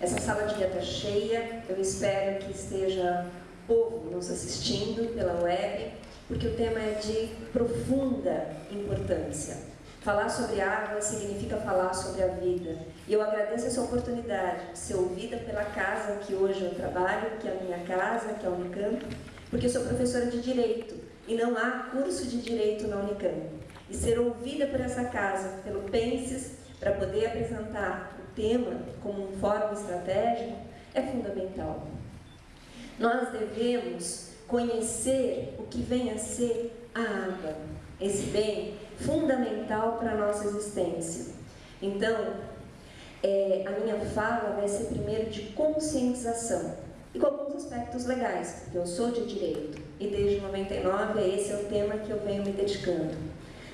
Essa sala devia estar cheia, eu espero que esteja povo nos assistindo pela web, porque o tema é de profunda importância. Falar sobre água significa falar sobre a vida. E eu agradeço essa oportunidade de ser ouvida pela casa que hoje eu trabalho, que é a minha casa, que é a Unicamp, porque eu sou professora de Direito e não há curso de Direito na Unicamp. E ser ouvida por essa casa, pelo Penses, para poder apresentar o tema como um fórum estratégico, é fundamental. Nós devemos conhecer o que vem a ser a água, esse bem fundamental para a nossa existência. Então, a minha fala vai ser primeiro de conscientização e com alguns aspectos legais, porque eu sou de Direito e desde 99 esse é o tema que eu venho me dedicando.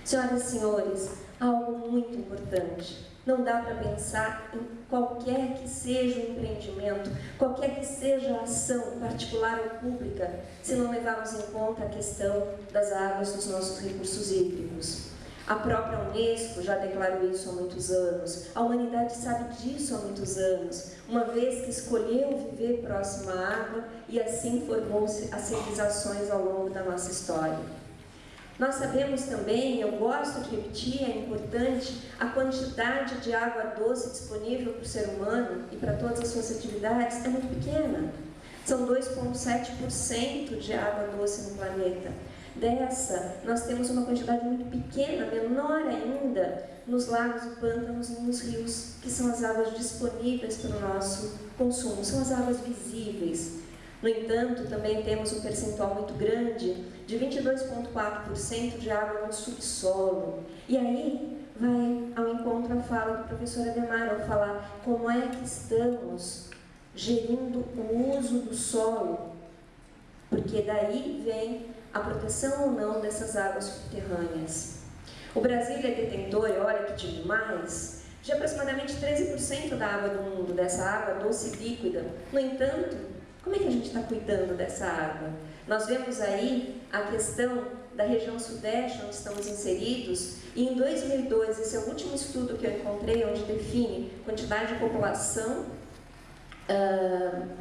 Senhoras e senhores, algo muito importante. Não dá para pensar em qualquer que seja o empreendimento, qualquer que seja a ação, particular ou pública, se não levarmos em conta a questão das águas dos nossos recursos hídricos. A própria Unesco já declarou isso há muitos anos, a humanidade sabe disso há muitos anos, uma vez que escolheu viver próximo à água e assim formou-se as civilizações ao longo da nossa história. Nós sabemos também, eu gosto de repetir, é importante, a quantidade de água doce disponível para o ser humano e para todas as suas atividades é muito pequena. São 2,7% de água doce no planeta. Dessa, nós temos uma quantidade muito pequena, menor ainda, nos lagos e pântanos e nos rios, que são as águas disponíveis para o nosso consumo, são as águas visíveis. No entanto, também temos um percentual muito grande de 22,4% de água no subsolo. E aí vai ao encontro a fala do professor Ademar ao falar como é que estamos gerindo o uso do solo, porque daí vem a proteção ou não dessas águas subterrâneas. O Brasil é detentor, e olha que demais, de aproximadamente 13% da água do mundo, dessa água doce e líquida. No entanto, como é que a gente está cuidando dessa água? Nós vemos aí a questão da região sudeste, onde estamos inseridos, e em 2002, esse é o último estudo que eu encontrei, onde define quantidade de população,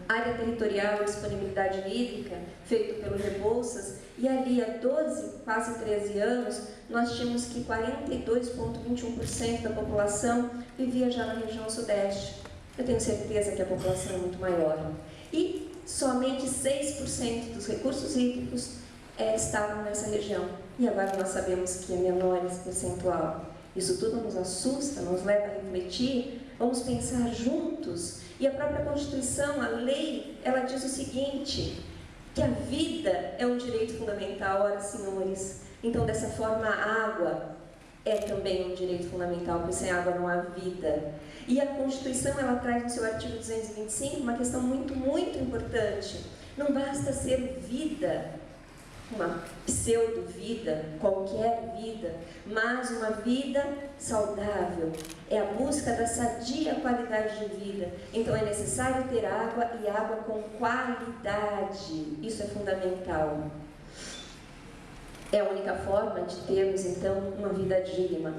área territorial e disponibilidade hídrica, feito pelo Rebouças, e ali há 12, quase 13 anos, nós tínhamos que 42,21% da população vivia já na região sudeste. Eu tenho certeza que a população é muito maior. E somente 6% dos recursos hídricos estavam nessa região. E agora nós sabemos que é menor esse percentual. Isso tudo nos assusta, nos leva a refletir, vamos pensar juntos. E a própria Constituição, a lei, ela diz o seguinte, que a vida é um direito fundamental, ora senhores. Então, dessa forma, a água é também um direito fundamental, porque sem água não há vida. E a Constituição, ela traz no seu artigo 225 uma questão muito, muito importante. Não basta ser vida, uma pseudo-vida, qualquer vida, mas uma vida saudável. É a busca da sadia qualidade de vida. Então é necessário ter água e água com qualidade. Isso é fundamental. É a única forma de termos, então, uma vida digna,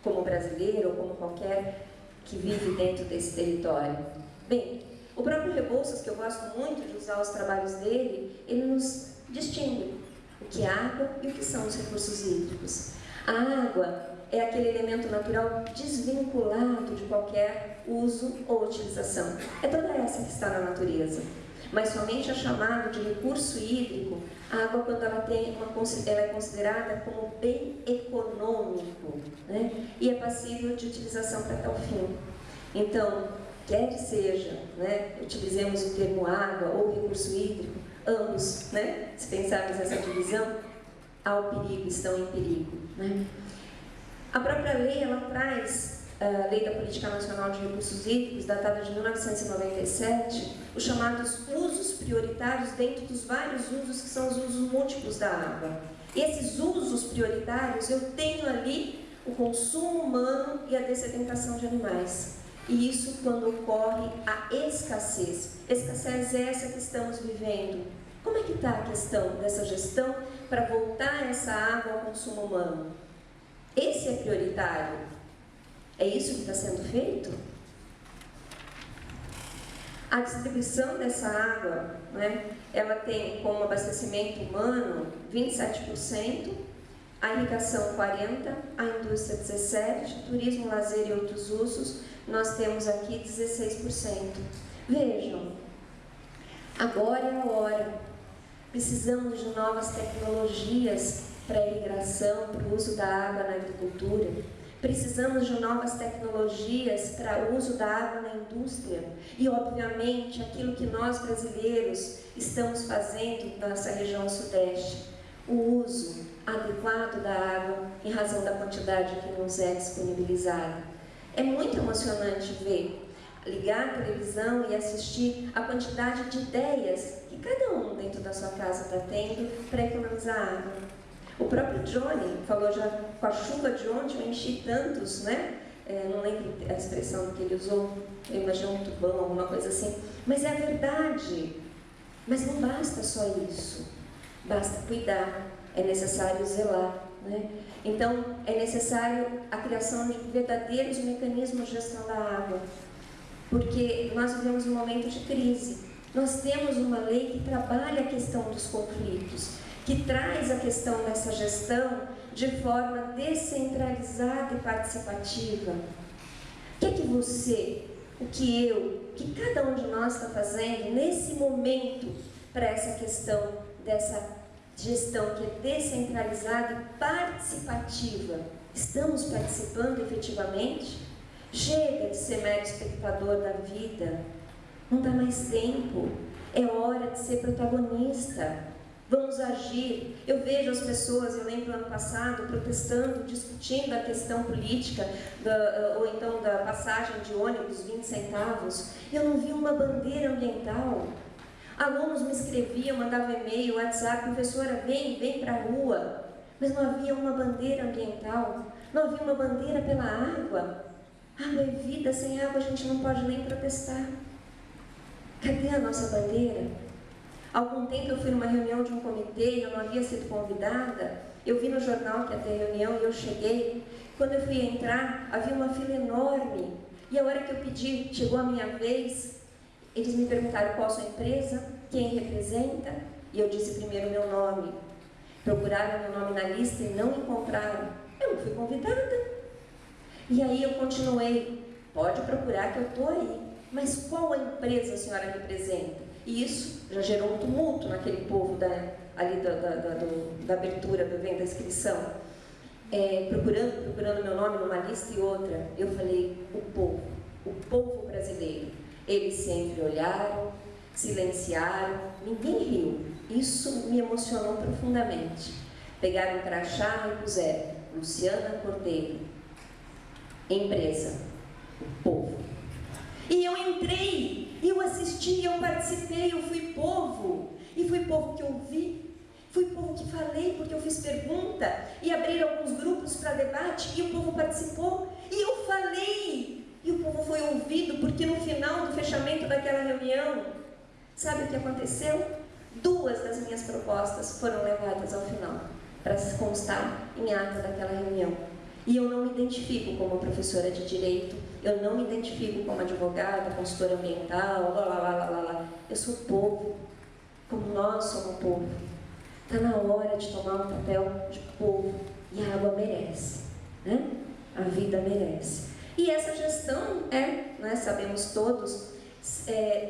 como brasileiro ou como qualquer que vive dentro desse território. Bem, o próprio Rebouças, que eu gosto muito de usar os trabalhos dele, ele nos distingue o que é água e o que são os recursos hídricos. A água é aquele elemento natural desvinculado de qualquer uso ou utilização. É toda essa que está na natureza. Mas somente é chamado de recurso hídrico a água quando ela é considerada como bem econômico, né? E é passível de utilização para tal fim. Então, quer que seja, né, utilizemos o termo água ou recurso hídrico, ambos, né, se pensarmos nessa divisão, há o perigo, estão em perigo, né? A própria lei, ela traz a Lei da Política Nacional de Recursos Hídricos, datada de 1997, os chamados usos prioritários dentro dos vários usos que são os usos múltiplos da água. Esses usos prioritários, eu tenho ali o consumo humano e a dessedentação de animais. E isso quando ocorre a escassez. Escassez é essa que estamos vivendo. Como é que está a questão dessa gestão para voltar essa água ao consumo humano? Esse é prioritário. É isso que está sendo feito? A distribuição dessa água, né, ela tem como abastecimento humano 27%, a irrigação 40%, a indústria 17%, turismo, lazer e outros usos, nós temos aqui 16%. Vejam, agora é a hora. Precisamos de novas tecnologias para a irrigação, para o uso da água na agricultura. Precisamos de novas tecnologias para o uso da água na indústria. E, obviamente, aquilo que nós brasileiros estamos fazendo na nossa região sudeste, o uso adequado da água em razão da quantidade que nos é disponibilizada. É muito emocionante ver, ligar a televisão e assistir a quantidade de ideias que cada um dentro da sua casa está tendo para economizar água. O próprio Johnny falou já, com a chuva de ontem eu enchi tantos, né? Não lembro a expressão que ele usou, eu imagino um tubão, alguma coisa assim. Mas é a verdade. Mas não basta só isso. Basta cuidar, é necessário zelar, né? Então, é necessário a criação de verdadeiros mecanismos de gestão da água. Porque nós vivemos um momento de crise. Nós temos uma lei que trabalha a questão dos conflitos, que traz a questão dessa gestão de forma descentralizada e participativa. O que é que você, o que eu, o que cada um de nós está fazendo nesse momento para essa questão dessa gestão que é descentralizada e participativa? Estamos participando efetivamente? Chega de ser mero espectador da vida. Não dá mais tempo. É hora de ser protagonista. Vamos agir. Eu vejo as pessoas, eu lembro ano passado, protestando, discutindo a questão política, ou então da passagem de ônibus, 20 centavos. Eu não vi uma bandeira ambiental. Alunos me escreviam, mandavam e-mail, WhatsApp, professora, vem para a rua. Mas não havia uma bandeira ambiental, não havia uma bandeira pela água. Água é vida, sem água a gente não pode nem protestar. Cadê a nossa bandeira? Há algum tempo eu fui numa reunião de um comitê e eu não havia sido convidada. Eu vi no jornal que ia ter reunião e eu cheguei. Quando eu fui entrar, havia uma fila enorme. E a hora que eu pedi, chegou a minha vez, eles me perguntaram qual a sua empresa, quem representa, e eu disse primeiro o meu nome. Procuraram meu nome na lista e não encontraram. Eu não fui convidada. E aí eu continuei, pode procurar que eu estou aí. Mas qual a empresa a senhora representa? E isso já gerou um tumulto naquele povo ali da abertura, do evento da inscrição. Procurando meu nome numa lista e outra, eu falei, o povo brasileiro. Eles sempre olharam, silenciaram, ninguém riu. Isso me emocionou profundamente. Pegaram um crachá e puseram, Luciana Cordeiro, empresa, o povo. E eu entrei, eu assisti, eu participei, eu fui povo. E fui povo que ouvi, fui povo que falei, porque eu fiz pergunta. E abriram alguns grupos para debate, e o povo participou. E eu falei, e o povo foi ouvido, porque no final do fechamento daquela reunião, sabe o que aconteceu? 2 das minhas propostas foram levadas ao final, para constar em ata daquela reunião. E eu não me identifico como professora de direito, eu não me identifico como advogada, consultora ambiental, Eu sou povo, como nós somos povo. Está na hora de tomar um papel de povo, e a água merece, né? A vida merece. E essa gestão nós sabemos todos,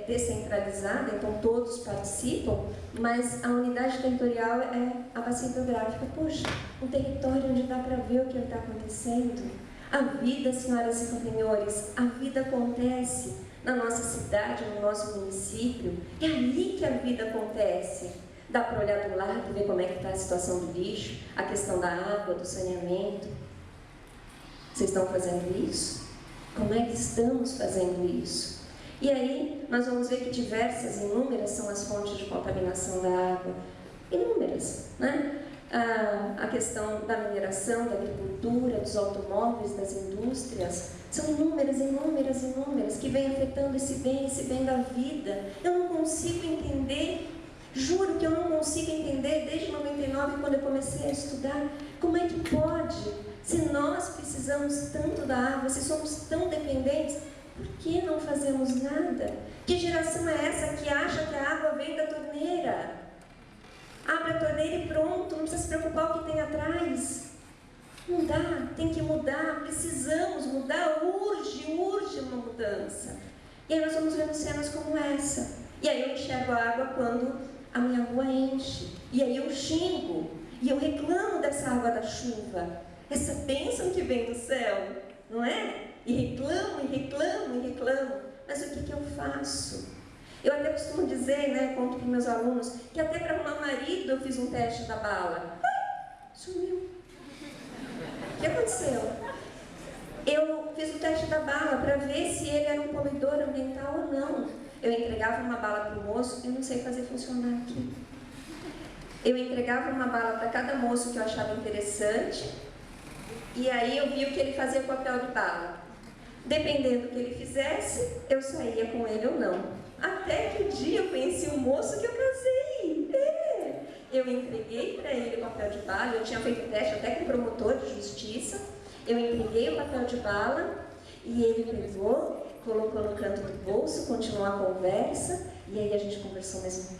descentralizada, então todos participam, mas a unidade territorial é a bacia hidrográfica. Poxa, um território onde dá para ver o que está acontecendo. A vida, senhoras e senhores, a vida acontece na nossa cidade, no nosso município. É ali que a vida acontece. Dá para olhar do lado e ver como é que está a situação do lixo, a questão da água, do saneamento. Vocês estão fazendo isso? Como é que estamos fazendo isso? E aí, nós vamos ver que diversas, inúmeras são as fontes de contaminação da água. Inúmeras, né? A questão da mineração, da agricultura, dos automóveis, das indústrias, são inúmeras, que vêm afetando esse bem da vida. Eu não consigo entender, juro que eu não consigo entender, desde 99, quando eu comecei a estudar, como é que pode, se nós precisamos tanto da água, se somos tão dependentes, por que não fazemos nada? Que geração dentro da torneira. Abre a torneira e pronto, não precisa se preocupar com o que tem atrás. Não dá, tem que mudar, precisamos mudar, urge uma mudança. E aí nós vamos vendo cenas como essa. E aí eu enxergo a água quando a minha rua enche. E aí eu xingo, e eu reclamo dessa água da chuva, essa bênção que vem do céu, não é? E reclamo, e reclamo, e reclamo. Mas o que eu faço? Eu até costumo dizer, né, conto para meus alunos, que até para arrumar marido eu fiz um teste da bala. Ai, sumiu. O que aconteceu? Eu fiz o teste da bala para ver se ele era um poluidor ambiental ou não. Eu entregava uma bala para o moço, eu não sei fazer funcionar aqui. Eu entregava uma bala para cada moço que eu achava interessante, e aí eu via o que ele fazia com o papel de bala. Dependendo do que ele fizesse, eu saía com ele ou não. Até que um dia eu conheci um moço que eu casei. Eu entreguei para ele o papel de bala, eu tinha feito teste até com o promotor de justiça. Eu entreguei o papel de bala e ele pegou, colocou no canto do bolso, continuou a conversa. E aí a gente conversou mais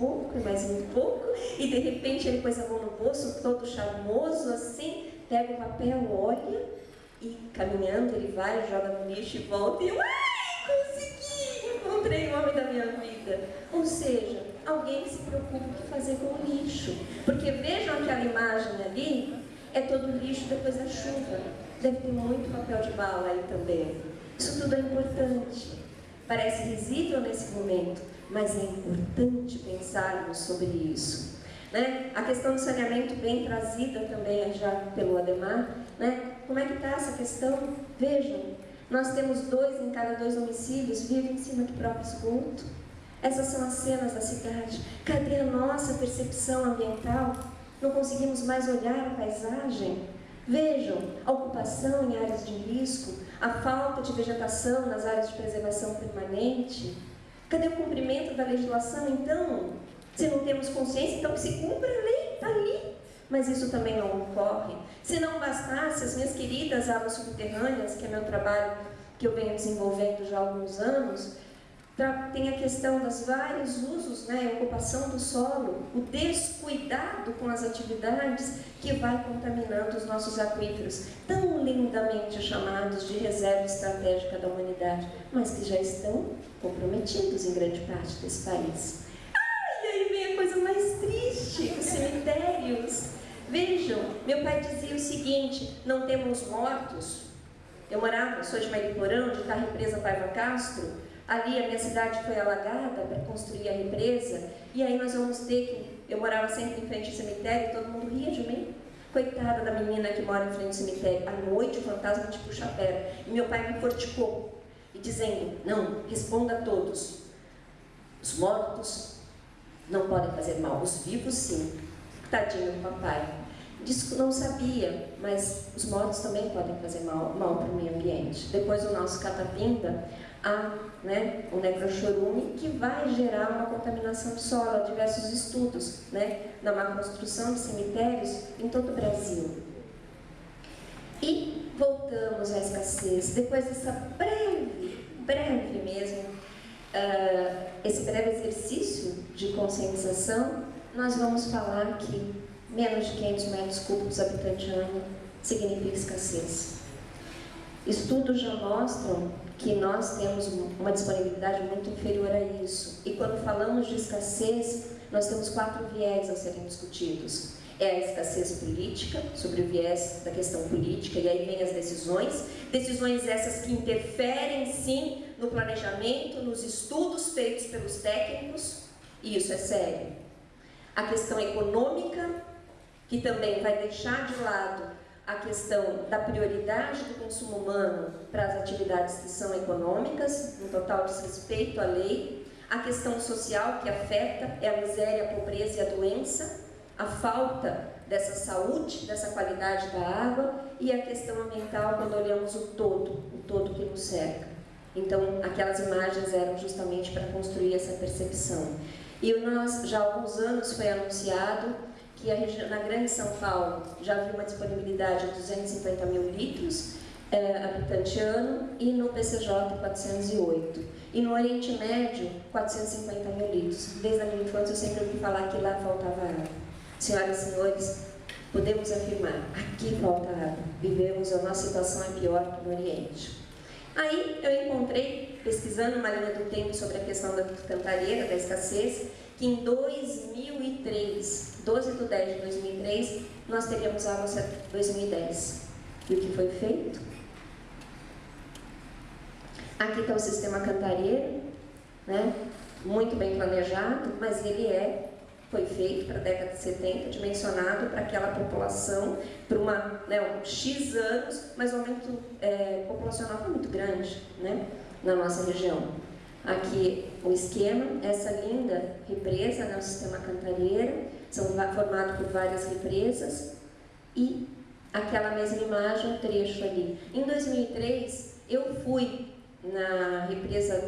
um pouco, e de repente ele pôs a mão no bolso, todo charmoso assim, pega o papel, olha, e caminhando ele vai, joga no lixo e volta, e eu, consegui! Encontrei o homem da minha vida. Ou seja, alguém que se preocupa com o que fazer com o lixo. Porque vejam aquela imagem ali, é todo o lixo depois da chuva. Deve ter muito papel de bala aí também. Isso tudo é importante. Parece risível nesse momento, mas é importante pensarmos sobre isso. Né? A questão do saneamento bem trazida também já pelo Ademar. Né? Como é que está essa questão? Vejam, nós temos 2 em cada 2 homicídios vivem em cima do próprio esgoto. Essas são as cenas da cidade. Cadê a nossa percepção ambiental? Não conseguimos mais olhar a paisagem? Vejam, a ocupação em áreas de risco, a falta de vegetação nas áreas de preservação permanente. Cadê o cumprimento da legislação, então? Se não temos consciência, então que se cumpra a lei, está ali. Mas isso também não ocorre. Se não bastasse, as minhas queridas águas subterrâneas, que é meu trabalho que eu venho desenvolvendo já há alguns anos, tem a questão dos vários usos, né, a ocupação do solo, o descuidado com as atividades que vai contaminando os nossos aquíferos, tão lindamente chamados de reserva estratégica da humanidade, mas que já estão comprometidos em grande parte desse país. E aí vem a coisa mais triste, os cemitérios. Vejam, meu pai dizia o seguinte, não temos mortos. Eu sou de Mariporã, onde está a represa Paiva Castro. Ali a minha cidade foi alagada para construir a represa, e aí nós vamos ter que... Eu morava sempre em frente ao cemitério e todo mundo ria de mim. Coitada da menina que mora em frente ao cemitério. À noite o fantasma te puxa a perna. E meu pai me forticou, e dizendo, não, responda a todos. Os mortos não podem fazer mal, os vivos sim. Tadinho do papai. Disso não sabia, mas os mortos também podem fazer mal para o meio ambiente. Depois o nosso catapinda, o necrochorume, que vai gerar uma contaminação do solo. Há diversos estudos, né, na má construção de cemitérios em todo o Brasil. E voltamos à escassez. Depois dessa breve mesmo, esse breve exercício de conscientização, nós vamos falar que menos de 500 metros cúbicos habitante ano significa escassez. Estudos já mostram que nós temos uma disponibilidade muito inferior a isso. E quando falamos de escassez, nós temos 4 viés a serem discutidos. É a escassez política, sobre o viés da questão política, e aí vem as decisões essas que interferem sim no planejamento, nos estudos feitos pelos técnicos, e isso é sério. A questão econômica, que também vai deixar de lado a questão da prioridade do consumo humano para as atividades que são econômicas, no total desrespeito à lei, a questão social que afeta é a miséria, a pobreza e a doença, a falta dessa saúde, dessa qualidade da água, e a questão ambiental quando olhamos o todo que nos cerca. Então, aquelas imagens eram justamente para construir essa percepção. E nós, já há alguns anos, foi anunciado que na Grande São Paulo já havia uma disponibilidade de 250 mil litros, habitante ano, e no PCJ 408. E no Oriente Médio, 450 mil litros. Desde a minha infância eu sempre ouvi falar que lá faltava água. Senhoras e senhores, podemos afirmar, aqui falta água. Vivemos, a nossa situação é pior que no Oriente. Aí eu encontrei, pesquisando uma linha do tempo sobre a questão da cantareira, da escassez, que em 2003, 12 de 10 de 2003, nós teríamos água até 2010. E o que foi feito? Aqui está o sistema cantareiro, né? Muito bem planejado, mas ele foi feito para a década de 70, dimensionado para aquela população, para um X anos, mas o aumento populacional foi muito grande, né? Na nossa região. Aqui o esquema, essa linda represa, né? O sistema cantareiro, são formados por várias represas, e aquela mesma imagem, um trecho ali. Em 2003, eu fui na represa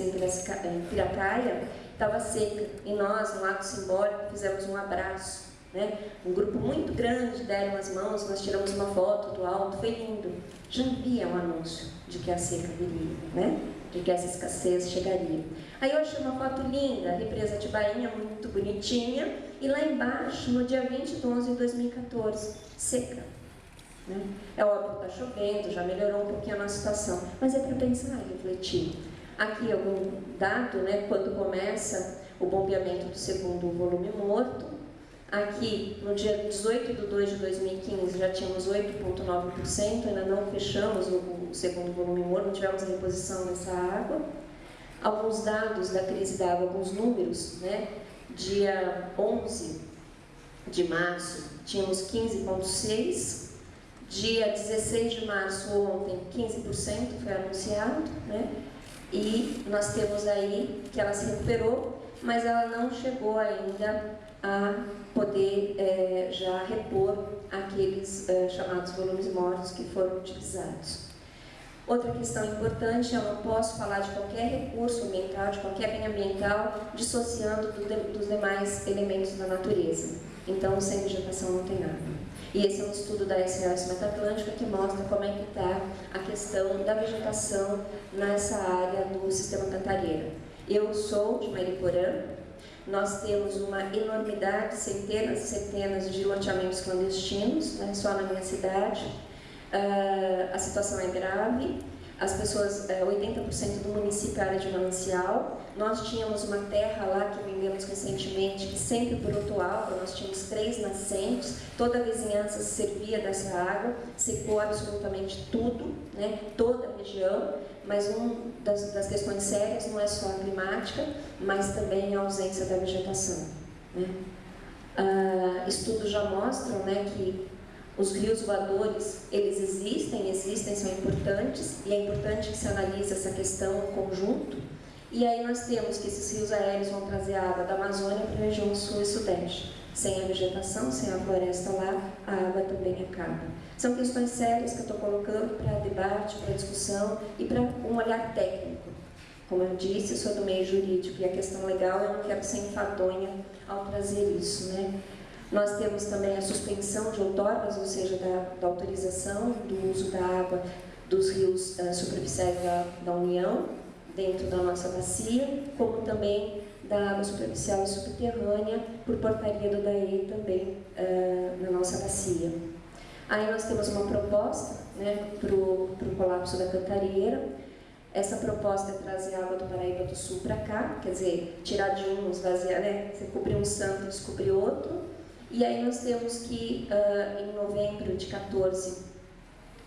em Piracaia, estava seca, e nós, no ato simbólico, fizemos um abraço, né? Um grupo muito grande deram as mãos, nós tiramos uma foto do alto, foi lindo. Já havia um anúncio de que a seca viria, né? De que essa escassez chegaria. Aí eu achei uma foto linda, a represa de Bainha, muito bonitinha, e lá embaixo, no dia 20 de 11 de 2014, seca. Né? É óbvio que está chovendo, já melhorou um pouquinho a nossa situação, mas é para pensar e refletir. Aqui algum dado, né, quando começa o bombeamento do segundo volume morto. Aqui, no dia 18 de 2 de 2015, já tínhamos 8,9%, ainda não fechamos o segundo volume morto, não tivemos a reposição dessa água. Alguns dados da crise da água, alguns números, né? Dia 11 de março, tínhamos 15,6%. Dia 16 de março, ontem, 15% foi anunciado, né? E nós temos aí que ela se recuperou, mas ela não chegou ainda a poder já repor aqueles chamados volumes mortos que foram utilizados. Outra questão importante, eu não posso falar de qualquer recurso ambiental, de qualquer bem ambiental, dissociando dos demais elementos da natureza. Então, sem vegetação não tem nada. E esse é um estudo da SOS Mata Atlântica que mostra como é que está a questão da vegetação nessa área do sistema cantareira. Eu sou de Mariporã, nós temos uma enormidade, centenas e centenas de loteamentos clandestinos, né, só na minha cidade. A situação é grave, as pessoas, 80% do município é área de manancial. Nós tínhamos uma terra lá que vendemos recentemente, que sempre brotou água, nós tínhamos 3 nascentes, toda a vizinhança se servia dessa água, secou absolutamente tudo, né, toda a região, mas uma das questões sérias não é só a climática, mas também a ausência da vegetação. Né? Estudos já mostram, né, que os rios voadores, eles existem, são importantes, e é importante que se analise essa questão em conjunto. E aí nós temos que esses rios aéreos vão trazer água da Amazônia para a região sul e sudeste. Sem a vegetação, sem a floresta lá, a água também acaba. São questões sérias que eu estou colocando para debate, para discussão e para um olhar técnico. Como eu disse, eu sou do meio jurídico e a questão legal eu não quero ser enfadonha ao trazer isso, né? Nós temos também a suspensão de outorgas, ou seja, da autorização do uso da água dos rios superficiais da União, dentro da nossa bacia, como também da água superficial e subterrânea, por portaria do DAE também na nossa bacia. Aí nós temos uma proposta, né, para o colapso da cantareira. Essa proposta é trazer água do Paraíba do Sul para cá, quer dizer, tirar de um, esvaziar, né, você cobrir um santo, descobrir outro. E aí nós temos que, em novembro de 14,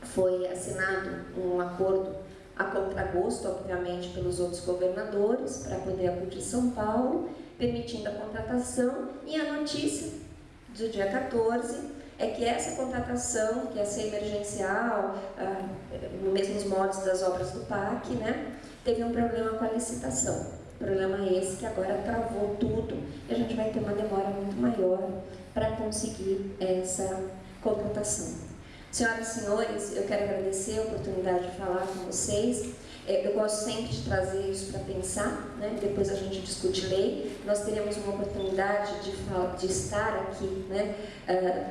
foi assinado um acordo a contragosto, obviamente, pelos outros governadores, para poder acudir São Paulo, permitindo a contratação. E a notícia do dia 14 é que essa contratação, que ia ser emergencial, no mesmos moldes das obras do PAC, né, teve um problema com a licitação. Problema esse que agora travou tudo e a gente vai ter uma demora muito maior para conseguir essa contratação. Senhoras e senhores, eu quero agradecer a oportunidade de falar com vocês Eu gosto sempre de trazer isso para pensar, né? Depois a gente discute lei. Nós teremos uma oportunidade de estar aqui, né?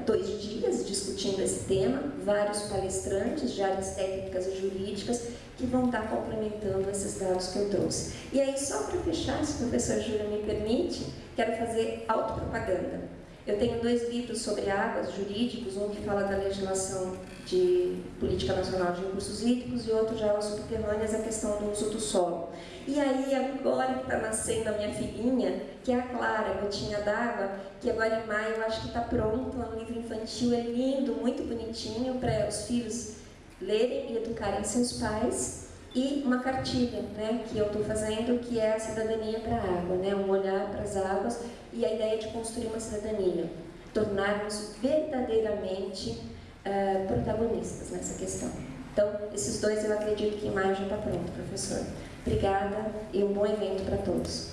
2 dias discutindo esse tema, vários palestrantes de áreas técnicas e jurídicas que vão estar complementando esses dados que eu trouxe. E aí, só para fechar, se o professor Júlio me permite, quero fazer autopropaganda. Eu tenho 2 livros sobre águas jurídicos, um que fala da legislação de Política Nacional de Recursos Hídricos e outro de águas subterrâneas, a questão do uso do solo. E aí, agora que está nascendo a minha filhinha, que é a Clara, Gotinha d'Água, que agora em maio eu acho que está pronto, é um livro infantil, é lindo, muito bonitinho, para os filhos lerem e educarem seus pais. E uma cartilha, né, que eu estou fazendo, que é a cidadania para a água, né, um olhar para as águas e a ideia de construir uma cidadania, tornarmos verdadeiramente protagonistas nessa questão. Então, esses 2 eu acredito que em maio já está pronto, professor. Obrigada e um bom evento para todos.